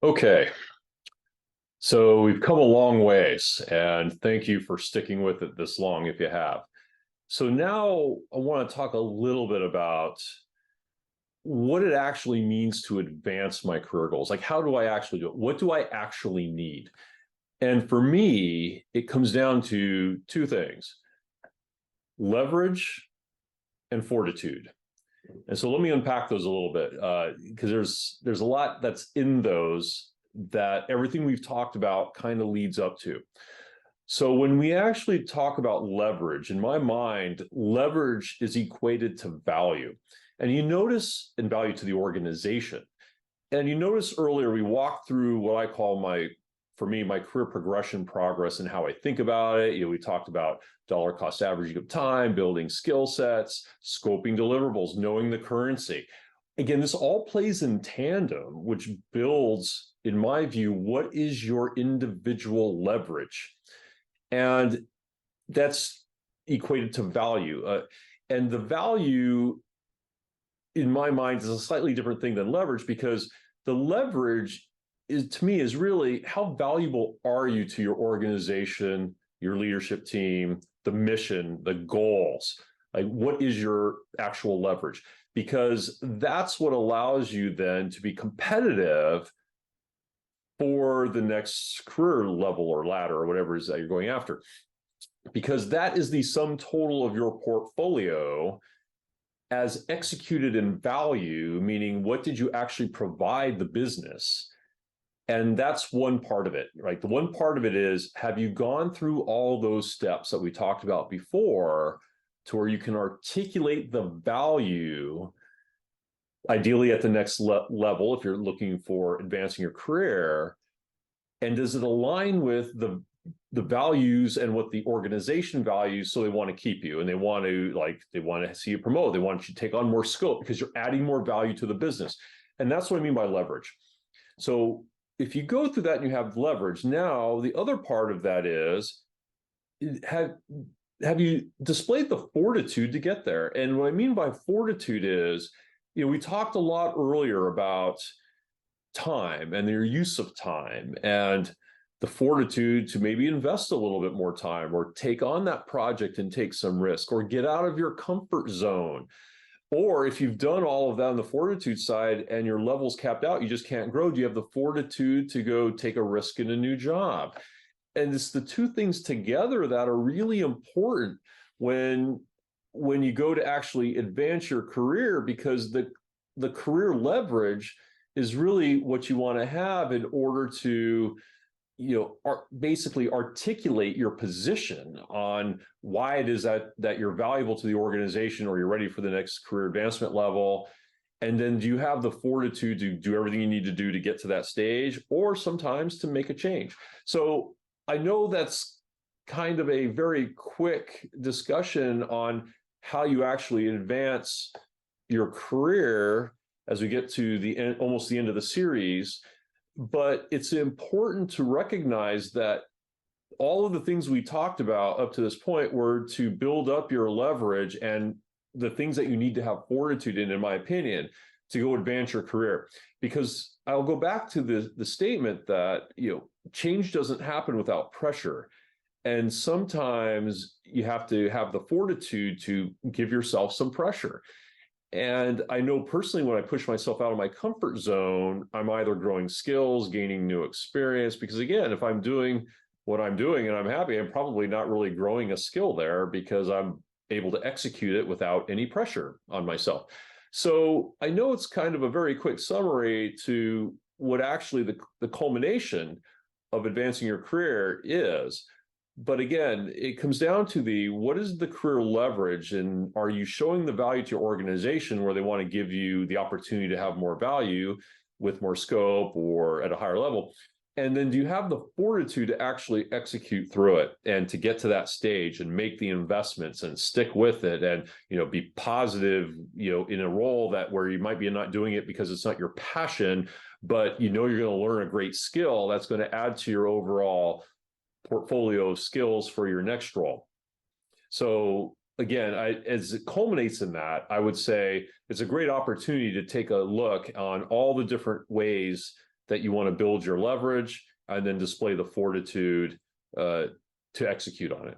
Okay, so we've come a long ways, and thank you for sticking with it this long if you have. So now I want to talk a little bit about what it actually means to advance my career goals. Like, how do I actually do it? What do I actually need? And for me, it comes down to two things: leverage and fortitude. And so let me unpack those a little bit, because there's a lot that's in those that everything we've talked about kind of leads up to. So when we actually talk about leverage, in my mind, leverage is equated to value. And you notice in value to the organization. And you notice earlier we walked through what I call for me, my career progression progress and how I think about it. We talked about dollar cost averaging of time, building skill sets, scoping deliverables, knowing the currency. Again, this all plays in tandem, which builds, in my view, what is your individual leverage? And that's equated to value. And the value, in my mind, is a slightly different thing than leverage, because the leverage is, to me, is really how valuable are you to your organization, your leadership team, the mission, the goals? Like, what is your actual leverage? Because that's what allows you then to be competitive for the next career level or ladder or whatever it is that you're going after. Because that is the sum total of your portfolio as executed in value, meaning what did you actually provide the business? And that's one part of it, right? The one part of it is, have you gone through all those steps that we talked about before to where you can articulate the value, ideally at the next level, if you're looking for advancing your career? And does it align with the values and what the organization values, so they want to keep you and they want to see you promote, they want you to take on more scope because you're adding more value to the business. And that's what I mean by leverage. So if you go through that and you have leverage, now the other part of that is, have you displayed the fortitude to get there? And what I mean by fortitude is, we talked a lot earlier about time and their use of time and the fortitude to maybe invest a little bit more time or take on that project and take some risk or get out of your comfort zone. Or if you've done all of that on the fortitude side and your level's capped out, you just can't grow, do you have the fortitude to go take a risk in a new job? And it's the two things together that are really important when you go to actually advance your career, because the career leverage is really what you want to have in order to basically articulate your position on why it is that you're valuable to the organization or you're ready for the next career advancement level. And then do you have the fortitude to do everything you need to do to get to that stage, or sometimes to make a change? So I know that's kind of a very quick discussion on how you actually advance your career as we get to the end, almost the end of the series. But it's important to recognize that all of the things we talked about up to this point were to build up your leverage and the things that you need to have fortitude in my opinion, to go advance your career. Because I'll go back to the statement that, change doesn't happen without pressure. And sometimes you have to have the fortitude to give yourself some pressure. And I know personally, when I push myself out of my comfort zone, I'm either growing skills, gaining new experience, because again, if I'm doing what I'm doing and I'm happy, I'm probably not really growing a skill there because I'm able to execute it without any pressure on myself. So I know it's kind of a very quick summary to what actually the culmination of advancing your career is. But again, it comes down to what is the career leverage, and are you showing the value to your organization where they want to give you the opportunity to have more value with more scope or at a higher level? And then do you have the fortitude to actually execute through it and to get to that stage and make the investments and stick with it and, be positive, in a role that where you might be not doing it because it's not your passion, but you're going to learn a great skill that's going to add to your overall portfolio of skills for your next role. So again, as it culminates in that, I would say it's a great opportunity to take a look on all the different ways that you want to build your leverage and then display the fortitude to execute on it.